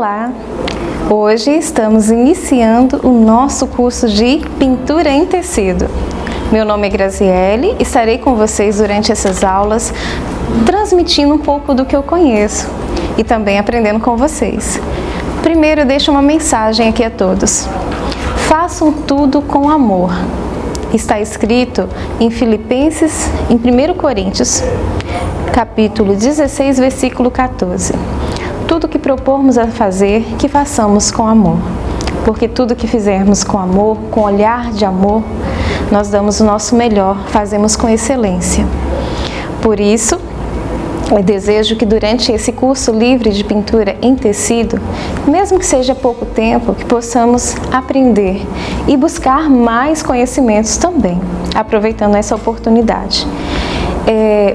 Olá! Hoje estamos iniciando o nosso curso de pintura em tecido. Meu nome é Graziele e estarei com vocês durante essas aulas, transmitindo um pouco do que eu conheço e também aprendendo com vocês. Primeiro, eu deixo uma mensagem aqui a todos. Façam tudo com amor. Está escrito em Filipenses, em 1 Coríntios, capítulo 16, versículo 14. Tudo que propormos a fazer, que façamos com amor. Porque tudo que fizermos com amor, com olhar de amor, nós damos o nosso melhor, fazemos com excelência. Por isso, eu desejo que durante esse curso livre de pintura em tecido, mesmo que seja pouco tempo, que possamos aprender e buscar mais conhecimentos também, aproveitando essa oportunidade.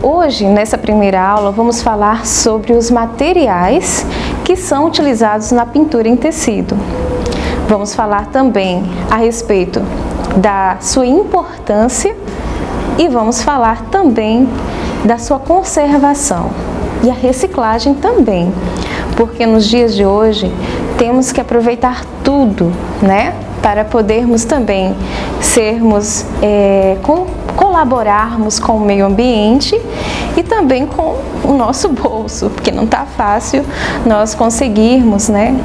Hoje, nessa primeira aula, vamos falar sobre os materiais que são utilizados na pintura em tecido. Vamos falar também a respeito da sua importância e vamos falar também da sua conservação e a reciclagem também, porque nos dias de hoje temos que aproveitar tudo, né, para podermos também colaborarmos com o meio ambiente e também com o nosso bolso, porque não está fácil nós conseguirmos, né,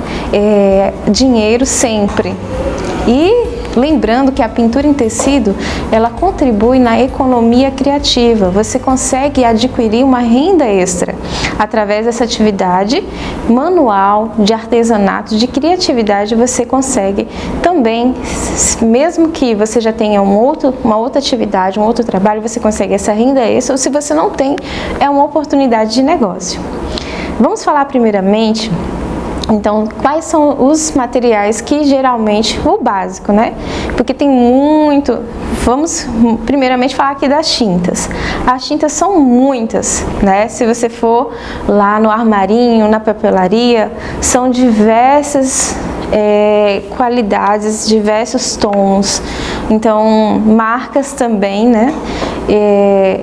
dinheiro sempre. E lembrando que a pintura em tecido, ela contribui na economia criativa. Você consegue adquirir uma renda extra através dessa atividade manual, de artesanato, de criatividade. Você consegue também, mesmo que você já tenha uma outra atividade, um outro trabalho, você consegue essa renda extra, ou se você não tem, é uma oportunidade de negócio. Vamos falar primeiramente, então, quais são os materiais que geralmente, o básico, né? Porque tem muito. Vamos primeiramente falar aqui das tintas. As tintas são muitas, né? Se você for lá no armarinho, na papelaria, são diversas qualidades, diversos tons. Então, marcas também, né?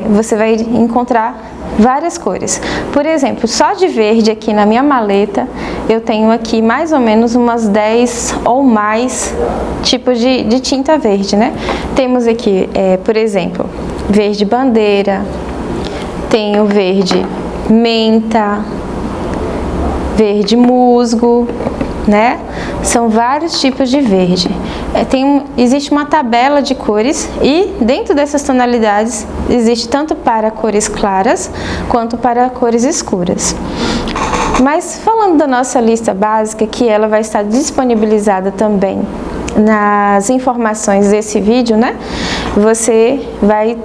Você vai encontrar várias cores. Por exemplo, só de verde aqui na minha maleta, eu tenho aqui mais ou menos umas 10 ou mais tipos de tinta verde, né? Temos aqui, por exemplo, verde bandeira, tenho verde menta, verde musgo, né? São vários tipos de verde. Existe uma tabela de cores e dentro dessas tonalidades existe tanto para cores claras quanto para cores escuras. Mas falando da nossa lista básica, que ela vai estar disponibilizada também nas informações desse vídeo, né? Você vai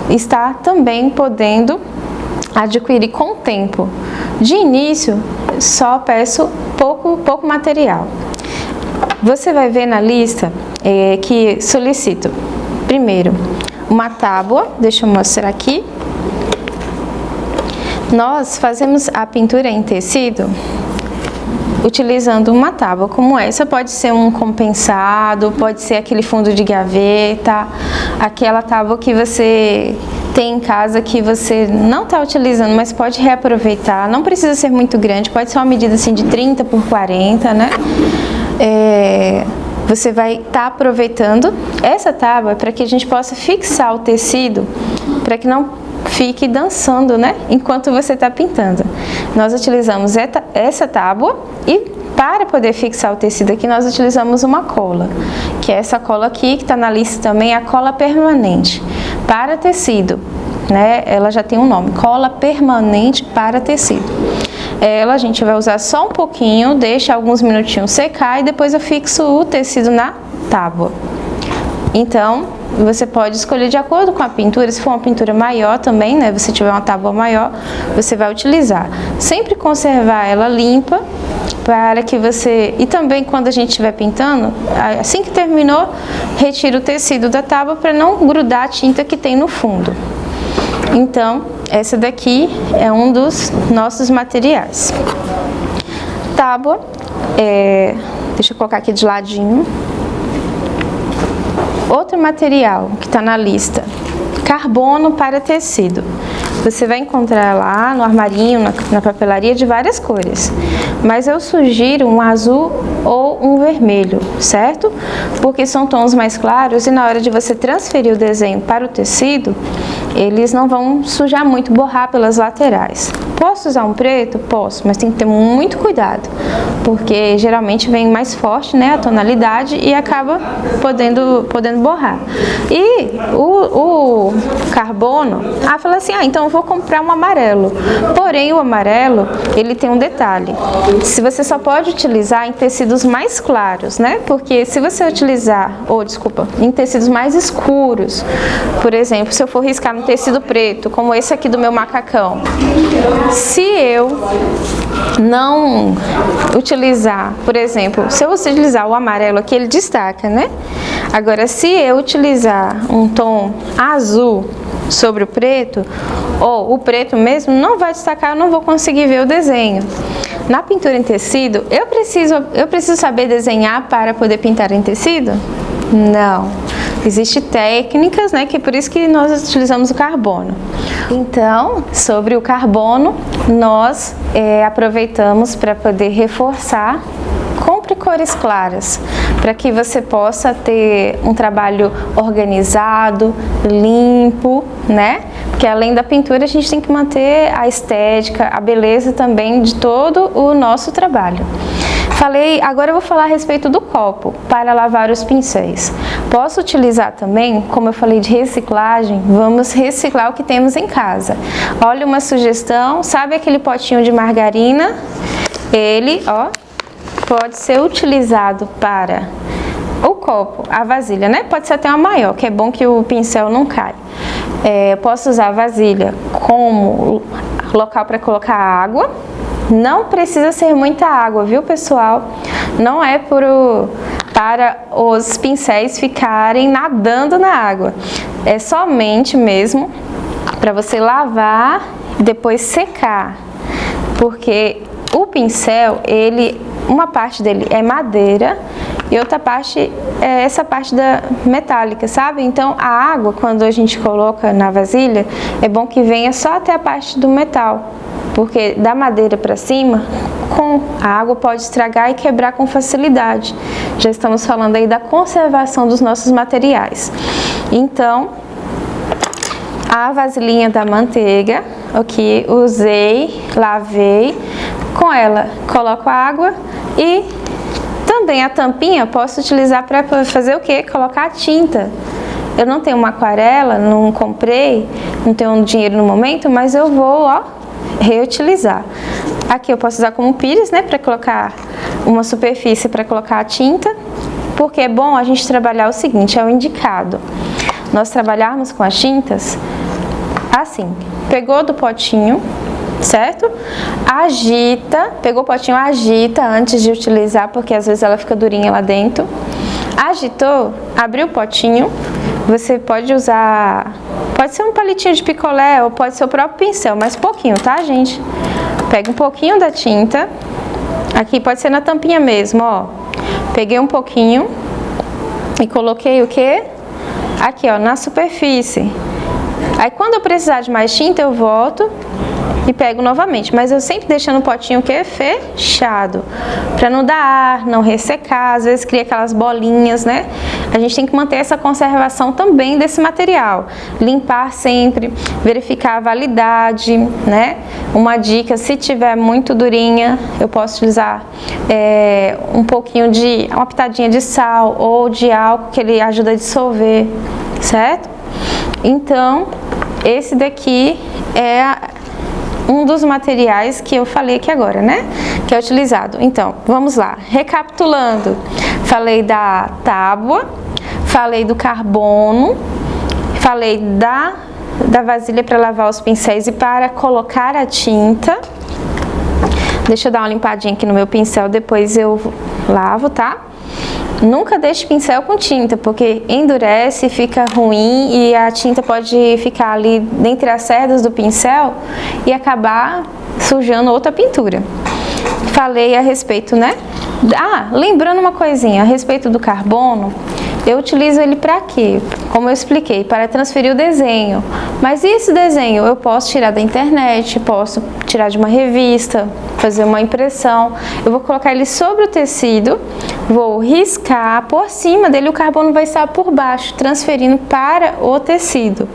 estar também podendo adquirir com o tempo. De início, só peço pouco material. Você vai ver na lista que solicito, primeiro, uma tábua, deixa eu mostrar aqui. Nós fazemos a pintura em tecido utilizando uma tábua como essa, pode ser um compensado, pode ser aquele fundo de gaveta, aquela tábua que você tem em casa que você não está utilizando, mas pode reaproveitar, não precisa ser muito grande, pode ser uma medida assim de 30 por 40, né? Você vai estar aproveitando essa tábua para que a gente possa fixar o tecido, para que não fique dançando, né, enquanto você está pintando. Nós utilizamos essa tábua e para poder fixar o tecido aqui nós utilizamos uma cola, que é essa cola aqui que está na lista também, a cola permanente para tecido, né? Ela já tem um nome, cola permanente para tecido. Ela a gente vai usar só um pouquinho, deixa alguns minutinhos secar e depois eu fixo o tecido na tábua. Então, você pode escolher de acordo com a pintura, se for uma pintura maior também, né, você tiver uma tábua maior, você vai utilizar. Sempre conservar ela limpa, para que você... E também quando a gente estiver pintando, assim que terminou, retira o tecido da tábua para não grudar a tinta que tem no fundo. Então, essa daqui é um dos nossos materiais. Tábua, deixa eu colocar aqui de ladinho. Outro material que está na lista, carbono para tecido. Você vai encontrar lá no armarinho, na papelaria, de várias cores. mas eu sugiro um azul ou um vermelho, certo? Porque são tons mais claros e na hora de você transferir o desenho para o tecido, eles não vão sujar muito, borrar pelas laterais. Posso usar um preto? Posso, mas tem que ter muito cuidado, porque geralmente vem mais forte, né, a tonalidade e acaba podendo borrar. E o carbono, fala assim, então eu vou comprar um amarelo. Porém, o amarelo, ele tem um detalhe. Se você só pode utilizar em tecidos mais claros, né? Porque se você utilizar, em tecidos mais escuros, por exemplo, se eu for riscar no tecido preto, como esse aqui do meu macacão, se eu não utilizar, por exemplo, se eu utilizar o amarelo aqui, ele destaca, né? Agora, se eu utilizar um tom azul sobre o preto, ou o preto mesmo, não vai destacar, eu não vou conseguir ver o desenho. Na pintura em tecido, eu preciso saber desenhar para poder pintar em tecido? Não. Existem técnicas, né, que é por isso que nós utilizamos o carbono. Então, sobre o carbono, nós aproveitamos para poder reforçar. Compre cores claras, para que você possa ter um trabalho organizado, limpo, né? Porque além da pintura, a gente tem que manter a estética, a beleza também de todo o nosso trabalho. Agora eu vou falar a respeito do copo para lavar os pincéis. Posso utilizar também, como eu falei de reciclagem, vamos reciclar o que temos em casa. Olha uma sugestão, sabe aquele potinho de margarina? Ele, pode ser utilizado para o copo, a vasilha, né? Pode ser até uma maior, que é bom que o pincel não cai. Posso usar a vasilha como local para colocar água. Não precisa ser muita água, viu, pessoal? Não é para os pincéis ficarem nadando na água. É somente mesmo para você lavar e depois secar. Porque o pincel, uma parte dele é madeira e outra parte é essa parte da metálica, sabe? Então a água, quando a gente coloca na vasilha, é bom que venha só até a parte do metal, porque da madeira para cima, a água pode estragar e quebrar com facilidade. Já estamos falando aí da conservação dos nossos materiais. Então, a vasilhinha da manteiga, que usei, lavei, com ela coloco a água e também a tampinha posso utilizar para fazer o quê? Colocar a tinta. Eu não tenho uma aquarela, não comprei, não tenho dinheiro no momento, mas eu vou, reutilizar. Aqui eu posso usar como pires, né, para colocar uma superfície para colocar a tinta, porque é bom a gente trabalhar o seguinte, é o indicado. Nós trabalharmos com as tintas assim, pegou do potinho, certo? Agita, pegou o potinho, agita antes de utilizar, porque às vezes ela fica durinha lá dentro. Agitou, abriu o potinho, você pode usar, pode ser um palitinho de picolé ou pode ser o próprio pincel, mas pouquinho, tá, gente? Pega um pouquinho da tinta, aqui pode ser na tampinha mesmo, Peguei um pouquinho e coloquei o quê? Aqui, na superfície. Aí quando eu precisar de mais tinta, eu volto e pego novamente, mas eu sempre deixando o potinho fechado, para não dar ar, não ressecar, às vezes cria aquelas bolinhas, né? A gente tem que manter essa conservação também desse material, limpar sempre, verificar a validade, né? Uma dica, se tiver muito durinha, eu posso utilizar um pouquinho uma pitadinha de sal ou de álcool, que ele ajuda a dissolver, certo? Então, esse daqui é um dos materiais que eu falei aqui agora, né? Que é utilizado. Então, vamos lá. Recapitulando, falei da tábua, falei do carbono, falei da vasilha para lavar os pincéis e para colocar a tinta. Deixa eu dar uma limpadinha aqui no meu pincel, depois eu lavo, tá? Nunca deixe pincel com tinta, porque endurece, fica ruim e a tinta pode ficar ali entre as cerdas do pincel e acabar sujando outra pintura. Falei a respeito, né? Lembrando uma coisinha, a respeito do carbono, eu utilizo ele para quê? Como eu expliquei, para transferir o desenho. Mas esse desenho eu posso tirar da internet, posso tirar de uma revista, fazer uma impressão, eu vou colocar ele sobre o tecido, vou riscar por cima dele, o carbono vai estar por baixo, transferindo para o tecido.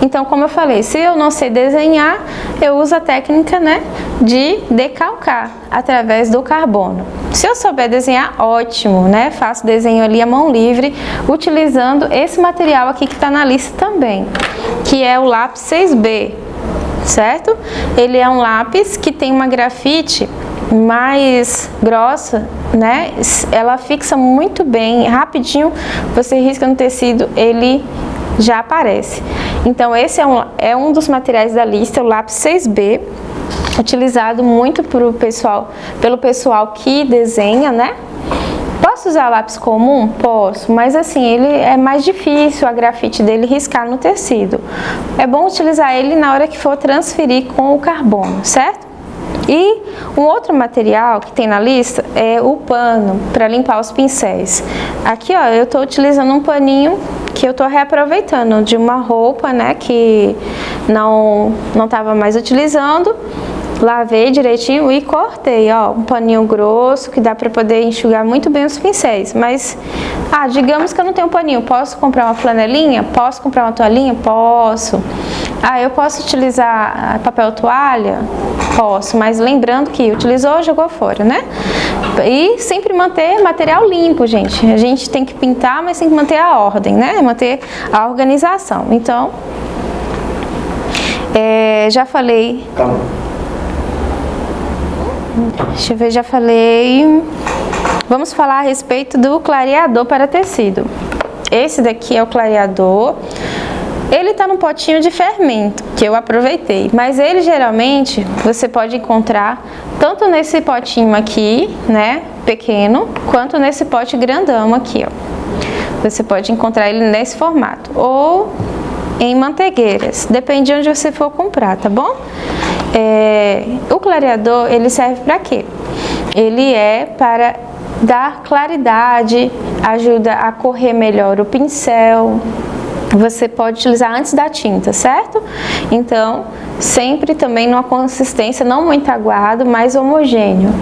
Então, como eu falei, se eu não sei desenhar, eu uso a técnica, né, de decalcar através do carbono. Se eu souber desenhar, ótimo, né? Faço desenho ali à mão livre, utilizando esse material aqui que está na lista também, que é o lápis 6B, certo? Ele é um lápis que tem uma grafite mais grossa, né? Ela fixa muito bem, rapidinho você risca no tecido, ele já aparece. Então esse é um dos materiais da lista, o lápis 6B, utilizado muito pelo pessoal que desenha, né? Posso usar lápis comum? Posso, mas assim, ele é mais difícil a grafite dele riscar no tecido. É bom utilizar ele na hora que for transferir com o carbono, certo? E um outro material que tem na lista é o pano para limpar os pincéis. Aqui, ó, eu estou utilizando um paninho que eu estou reaproveitando de uma roupa, né, que não estava mais utilizando. Lavei direitinho e cortei, ó, um paninho grosso que dá para poder enxugar muito bem os pincéis. Mas, digamos que eu não tenho um paninho, posso comprar uma flanelinha? Posso comprar uma toalhinha? Posso. Eu posso utilizar papel toalha? Posso, mas lembrando que utilizou, jogou fora, né? E sempre manter material limpo, gente. A gente tem que pintar, mas tem que manter a ordem, né? Manter a organização. Então, já falei... Calma. Deixa eu ver, já falei. Vamos falar a respeito do clareador para tecido. Esse daqui é o clareador. Ele tá num potinho de fermento, que eu aproveitei. Mas ele geralmente você pode encontrar tanto nesse potinho aqui, né, pequeno, quanto nesse pote grandão aqui, ó. Você pode encontrar ele nesse formato. Ou em manteigueiras, depende de onde você for comprar, tá bom? O clareador, ele serve para quê? Ele é para dar claridade, ajuda a correr melhor o pincel. Você pode utilizar antes da tinta, certo? Então, sempre também numa consistência não muito aguado, mais homogêneo.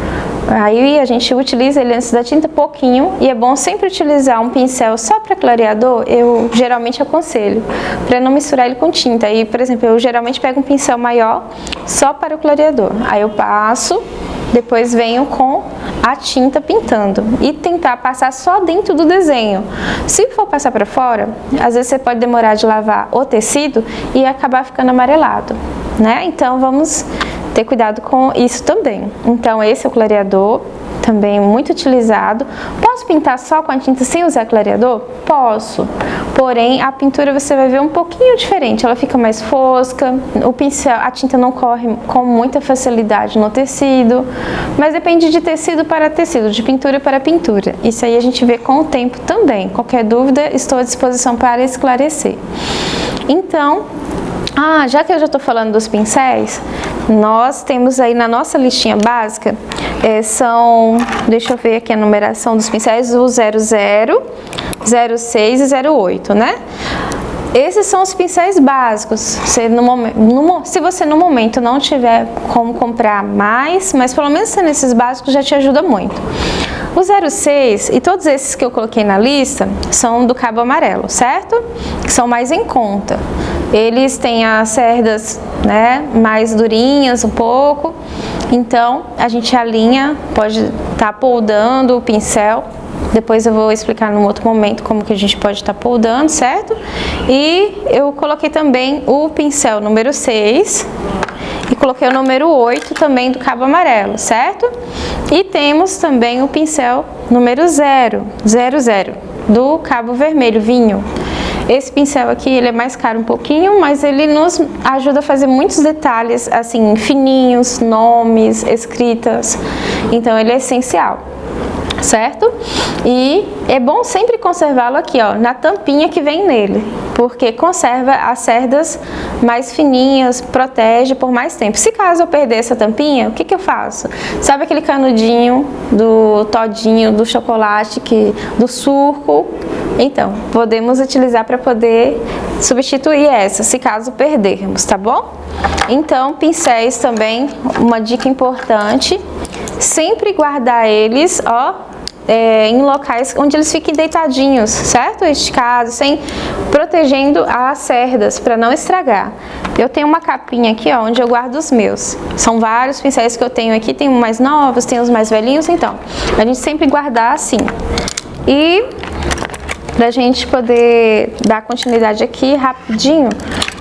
Aí a gente utiliza ele antes da tinta pouquinho, e é bom sempre utilizar um pincel só para clareador. Eu geralmente aconselho para não misturar ele com tinta. Aí, por exemplo, eu geralmente pego um pincel maior só para o clareador. Aí eu passo, depois venho com a tinta pintando e tentar passar só dentro do desenho. Se for passar para fora, às vezes você pode demorar de lavar o tecido e acabar ficando amarelado, né? Então vamos ter cuidado com isso também. Então esse é o clareador, também muito utilizado. Posso pintar só com a tinta sem usar clareador? Posso, porém a pintura você vai ver um pouquinho diferente, ela fica mais fosca, o pincel, a tinta não corre com muita facilidade no tecido, mas depende de tecido para tecido, de pintura para pintura. Isso aí a gente vê com o tempo também. Qualquer dúvida, estou à disposição para esclarecer. Então, já que eu já estou falando dos pincéis, nós temos aí na nossa listinha básica, deixa eu ver aqui a numeração dos pincéis, o 00, 06 e 08, né? Esses são os pincéis básicos. Se você no momento não tiver como comprar mais, mas pelo menos sendo esses básicos já te ajuda muito. O 06 e todos esses que eu coloquei na lista são do cabo amarelo, certo? Que são mais em conta. Eles têm as cerdas, né, mais durinhas um pouco, então a gente alinha, pode estar poldando o pincel. Depois eu vou explicar num outro momento como que a gente pode estar poldando, certo? E eu coloquei também o pincel número 6 e coloquei o número 8 também do cabo amarelo, certo? E temos também o pincel número 00 do cabo vermelho, vinho. Esse pincel aqui, ele é mais caro um pouquinho, mas ele nos ajuda a fazer muitos detalhes, assim, fininhos, nomes, escritas. Então, ele é essencial, certo? E é bom sempre conservá-lo aqui, ó, na tampinha que vem nele, porque conserva as cerdas mais fininhas, protege por mais tempo. Se caso eu perder essa tampinha, o que que eu faço? Sabe aquele canudinho do todinho, do chocolate, do suco? Então, podemos utilizar para poder substituir essa, se caso perdermos, tá bom? Então, pincéis também, uma dica importante, sempre guardar eles, ó, em locais onde eles fiquem deitadinhos, certo? Esticados, protegendo as cerdas para não estragar. Eu tenho uma capinha aqui, ó, onde eu guardo os meus. São vários pincéis que eu tenho aqui, tem os mais novos, tem os mais velhinhos, então a gente sempre guardar assim. E pra gente poder dar continuidade aqui rapidinho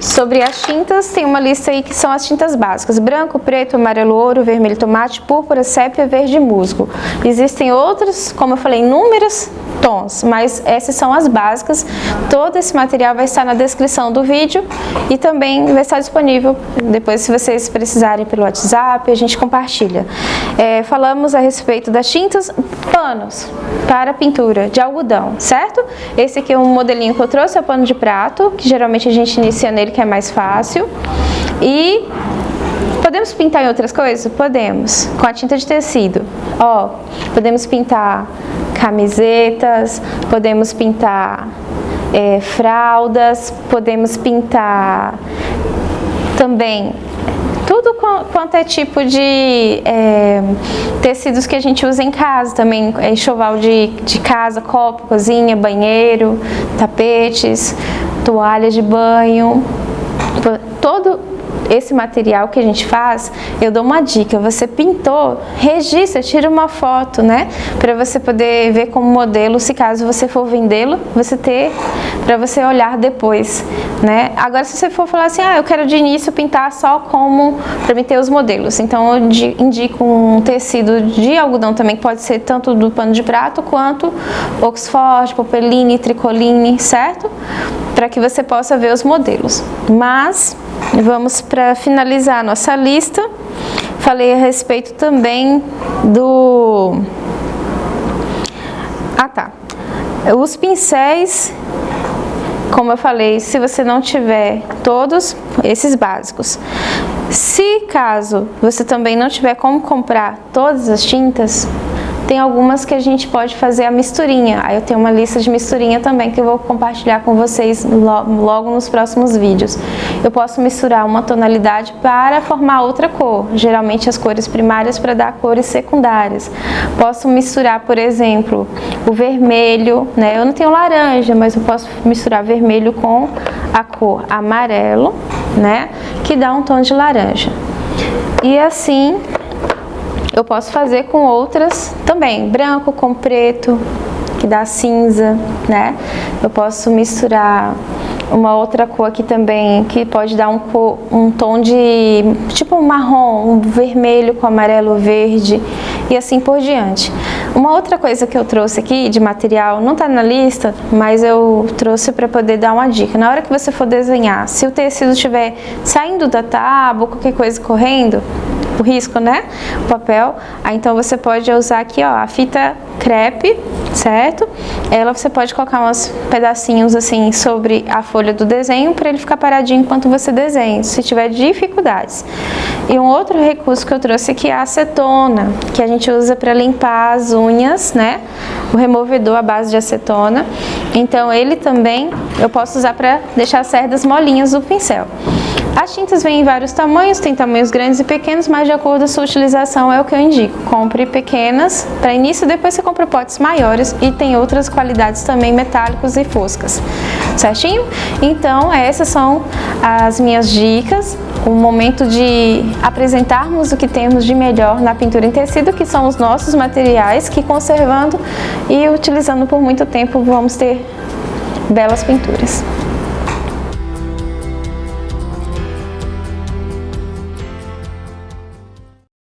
sobre as tintas, tem uma lista aí que são as tintas básicas: branco, preto, amarelo, ouro, vermelho, tomate, púrpura, sépia, verde, musgo. Existem outros, como eu falei, inúmeros tons, mas essas são as básicas. Todo esse material vai estar na descrição do vídeo e também vai estar disponível depois, se vocês precisarem, pelo WhatsApp, a gente compartilha. Falamos a respeito das tintas, panos para pintura de algodão, certo? Esse aqui é um modelinho que eu trouxe, é o pano de prato, que geralmente a gente inicia nele, que é mais fácil. E podemos pintar em outras coisas? Podemos, com a tinta de tecido. Ó, podemos pintar camisetas, podemos pintar fraldas, podemos pintar também tudo quanto é tipo de tecidos que a gente usa em casa também, enxoval de casa, copo, cozinha, banheiro, tapetes, toalha de banho, todo esse material que a gente faz. Eu dou uma dica: você pintou, registra, tira uma foto, né, para você poder ver como modelo, se caso você for vendê-lo, você ter para você olhar depois, né? Agora, se você for falar assim, eu quero de início pintar só como para mim ter os modelos, então eu indico um tecido de algodão também, que pode ser tanto do pano de prato quanto Oxford, Popeline, Tricoline, certo? Para que você possa ver os modelos. Mas vamos para finalizar a nossa lista. Falei a respeito também do... os pincéis. Como eu falei, se você não tiver todos esses básicos, se caso você também não tiver como comprar todas as tintas, tem algumas que a gente pode fazer a misturinha. Aí eu tenho uma lista de misturinha também que eu vou compartilhar com vocês logo nos próximos vídeos. Eu posso misturar uma tonalidade para formar outra cor, geralmente as cores primárias para dar cores secundárias. Posso misturar, por exemplo, o vermelho, né? Eu não tenho laranja, mas eu posso misturar vermelho com a cor amarelo, né? Que dá um tom de laranja. E assim eu posso fazer com outras também, branco com preto, que dá cinza, né? Eu posso misturar uma outra cor aqui também, que pode dar um tom de tipo um marrom, um vermelho com amarelo, verde e assim por diante. Uma outra coisa que eu trouxe aqui de material, não tá na lista, mas eu trouxe para poder dar uma dica. Na hora que você for desenhar, se o tecido estiver saindo da tábua, qualquer coisa correndo, o risco, né? O papel. Aí então você pode usar aqui, ó, a fita crepe, certo? Ela você pode colocar uns pedacinhos assim sobre a folha do desenho para ele ficar paradinho enquanto você desenha, se tiver dificuldades. E um outro recurso que eu trouxe aqui é a acetona, que a gente usa para limpar as unhas, né? O removedor à base de acetona. Então ele também eu posso usar para deixar as cerdas molinhas do pincel. As tintas vêm em vários tamanhos, tem tamanhos grandes e pequenos, mas de acordo com a sua utilização é o que eu indico. Compre pequenas para início, depois você compra potes maiores e tem outras qualidades também, metálicos e foscas, certinho? Então essas são as minhas dicas, o momento de apresentarmos o que temos de melhor na pintura em tecido, que são os nossos materiais, que conservando e utilizando por muito tempo vamos ter belas pinturas.